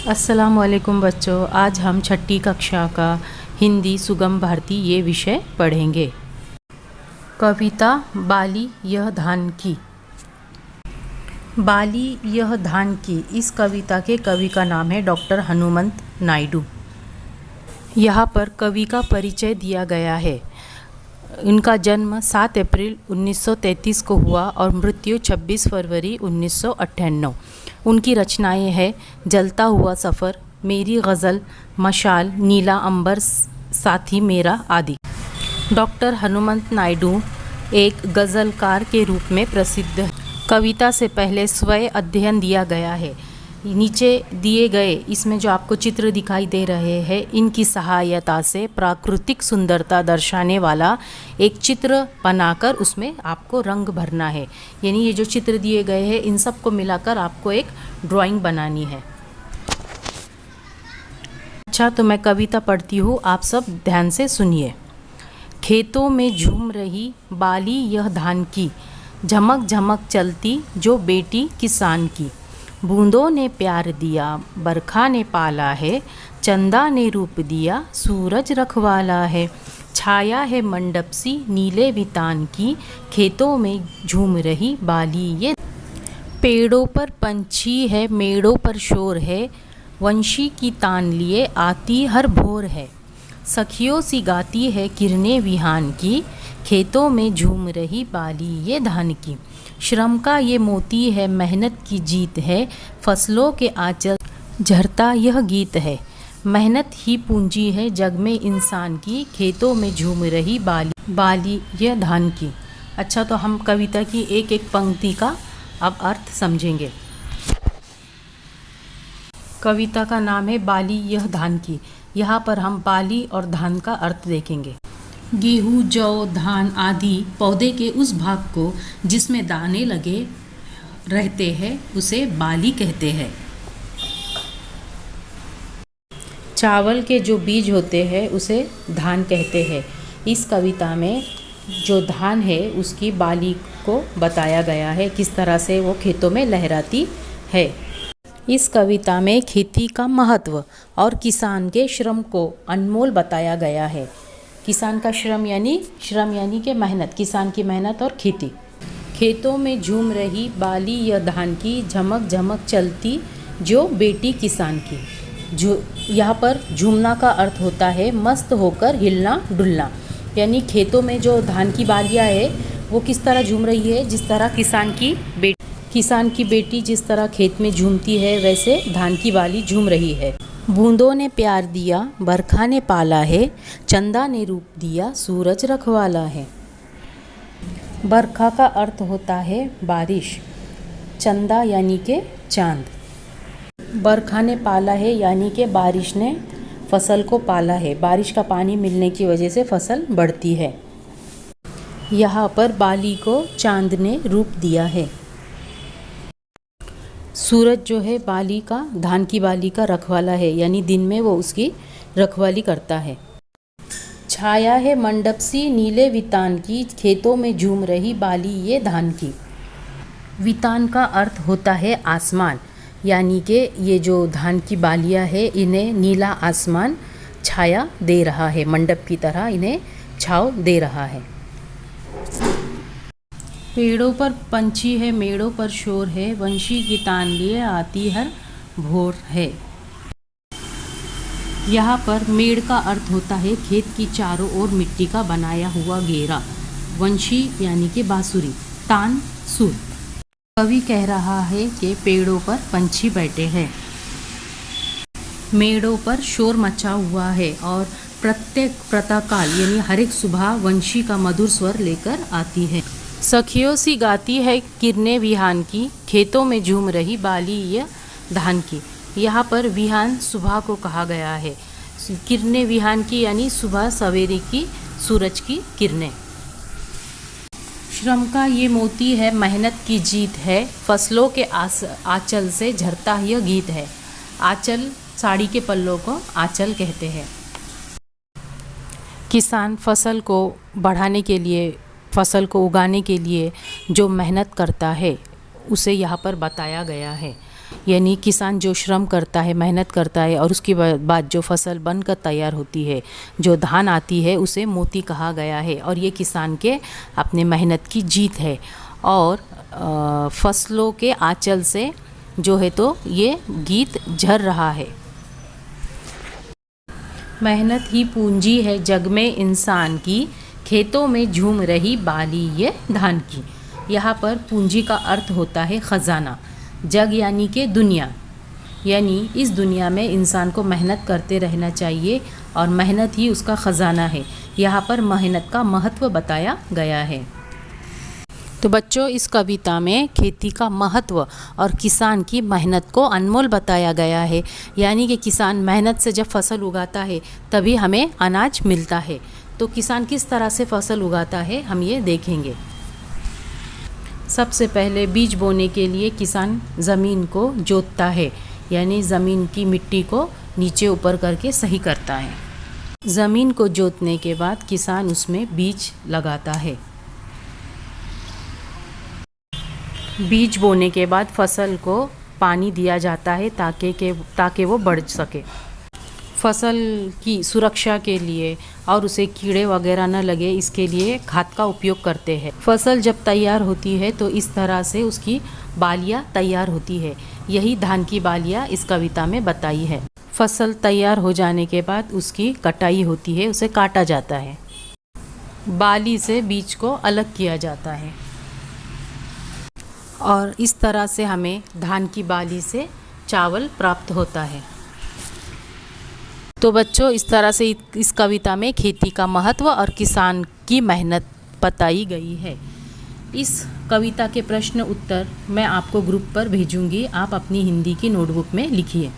अस्सलामुअलैकुम बच्चों, आज हम छठी कक्षा का हिंदी सुगम भारती ये विषय पढ़ेंगे। कविता बाली यह धान की। बाली यह धान की, इस कविता के कवि का नाम है डॉक्टर हनुमंत नायडू। यहाँ पर कवि का परिचय दिया गया है। इनका जन्म 7 अप्रैल 1933 को हुआ और मृत्यु 26 फरवरी 1998। उनकी रचनाएं हैं जलता हुआ सफ़र, मेरी गज़ल, मशाल, नीला अंबर साथी मेरा आदि। डॉक्टर हनुमंत नायडू एक गज़लकार के रूप में प्रसिद्ध है। कविता से पहले स्वयं अध्ययन दिया गया है। नीचे दिए गए इसमें जो आपको चित्र दिखाई दे रहे हैं, इनकी सहायता से प्राकृतिक सुंदरता दर्शाने वाला एक चित्र बनाकर उसमें आपको रंग भरना है। यानी ये जो चित्र दिए गए हैं, इन सब को मिलाकर आपको एक ड्राइंग बनानी है। अच्छा, तो मैं कविता पढ़ती हूँ, आप सब ध्यान से सुनिए। खेतों में झूम रही बाली यह धान की, झमक झमक चलती जो बेटी किसान की। बूंदों ने प्यार दिया, बरखा ने पाला है, चंदा ने रूप दिया, सूरज रखवाला है। छाया है मंडप सी नीले वितान की, खेतों में झूम रही बाली ये। पेड़ों पर पंछी है, मेड़ों पर शोर है, वंशी की तान लिए आती हर भोर है। सखियों सी गाती है किरने विहान की, खेतों में झूम रही बाली ये धान की। श्रम का ये मोती है, मेहनत की जीत है, फसलों के आंचल झरता यह गीत है। मेहनत ही पूंजी है जग में इंसान की, खेतों में झूम रही बाली यह धान की। अच्छा, तो हम कविता की एक एक पंक्ति का अब अर्थ समझेंगे। कविता का नाम है बाली यह धान की। यहाँ पर हम बाली और धान का अर्थ देखेंगे। गेहूँ, जौ, धान आदि पौधे के उस भाग को जिसमें दाने लगे रहते हैं उसे बाली कहते हैं। चावल के जो बीज होते हैं उसे धान कहते हैं। इस कविता में जो धान है उसकी बाली को बताया गया है, किस तरह से वो खेतों में लहराती है। इस कविता में खेती का महत्व और किसान के श्रम को अनमोल बताया गया है। किसान का श्रम यानी कि मेहनत, किसान की मेहनत और खेती। खेतों में झूम रही बाली यह धान की, झमक झमक चलती जो बेटी किसान की। यहाँ पर झूमना का अर्थ होता है मस्त होकर हिलना डुलना। यानी खेतों में जो धान की बालियाँ है वो किस तरह झूम रही है, जिस तरह किसान की बेटी जिस तरह खेत में झूमती है, वैसे धान की बाली झूम रही है। बूंदों ने प्यार दिया, बरखा ने पाला है, चंदा ने रूप दिया, सूरज रखवाला है। बरखा का अर्थ होता है बारिश, चंदा यानी के चांद। बरखा ने पाला है यानी कि बारिश ने फसल को पाला है। बारिश का पानी मिलने की वजह से फसल बढ़ती है। यहाँ पर बाली को चांद ने रूप दिया है। सूरज जो है बाली का, धान की बाली का रखवाला है, यानी दिन में वो उसकी रखवाली करता है। छाया है मंडप सी नीले वितान की, खेतों में झूम रही बाली ये धान की। वितान का अर्थ होता है आसमान, यानी कि ये जो धान की बालियाँ है इन्हें नीला आसमान छाया दे रहा है, मंडप की तरह इन्हें छाव दे रहा है। पेड़ों पर पंछी है, मेड़ों पर शोर है, वंशी की तान लिए आती हर भोर है। यहाँ पर मेड़ का अर्थ होता है खेत की चारों ओर मिट्टी का बनाया हुआ घेरा। वंशी यानी कि बांसुरी, तान सुर। कवि कह रहा है कि पेड़ों पर पंछी बैठे हैं, मेड़ों पर शोर मचा हुआ है और प्रत्येक प्रातःकाल यानी हर एक सुबह वंशी का मधुर स्वर लेकर आती है। सखियों सी गाती है किरने विहान की, खेतों में झूम रही बाली यह धान की। यहाँ पर विहान सुबह को कहा गया है। किरने विहान की यानी सुबह सवेरे की सूरज की किरणें। श्रम का ये मोती है, मेहनत की जीत है, फसलों के आंचल से झरता यह गीत है। आंचल, साड़ी के पल्लों को आंचल कहते हैं। किसान फसल को बढ़ाने के लिए, फसल को उगाने के लिए जो मेहनत करता है उसे यहाँ पर बताया गया है। यानी किसान जो श्रम करता है, मेहनत करता है और उसके बाद जो फसल बनकर तैयार होती है, जो धान आती है, उसे मोती कहा गया है। और ये किसान के अपने मेहनत की जीत है। और फसलों के आंचल से जो है तो ये गीत झर रहा है। मेहनत ही पूंजी है जग में इंसान की, खेतों में झूम रही बाली ये धान की। यहाँ पर पूंजी का अर्थ होता है ख़जाना। जग यानी कि दुनिया, यानी इस दुनिया में इंसान को मेहनत करते रहना चाहिए और मेहनत ही उसका ख़जाना है। यहाँ पर मेहनत का महत्व बताया गया है। तो बच्चों, इस कविता में खेती का महत्व और किसान की मेहनत को अनमोल बताया गया है। यानी कि किसान मेहनत से जब फसल उगाता है तभी हमें अनाज मिलता है। तो किसान किस तरह से फसल उगाता है हम ये देखेंगे। सबसे पहले बीज बोने के लिए किसान ज़मीन को जोतता है, यानी ज़मीन की मिट्टी को नीचे ऊपर करके सही करता है। ज़मीन को जोतने के बाद किसान उसमें बीज लगाता है। बीज बोने के बाद फसल को पानी दिया जाता है ताकि वो बढ़ सके। फसल की सुरक्षा के लिए और उसे कीड़े वगैरह न लगे, इसके लिए खाद का उपयोग करते हैं। फसल जब तैयार होती है तो इस तरह से उसकी बालियाँ तैयार होती है। यही धान की बालियाँ इस कविता में बताई है। फसल तैयार हो जाने के बाद उसकी कटाई होती है, उसे काटा जाता है। बाली से बीज को अलग किया जाता है और इस तरह से हमें धान की बाली से चावल प्राप्त होता है। तो बच्चों, इस तरह से इस कविता में खेती का महत्व और किसान की मेहनत बताई गई है। इस कविता के प्रश्न उत्तर मैं आपको ग्रुप पर भेजूंगी, आप अपनी हिंदी की नोटबुक में लिखिए।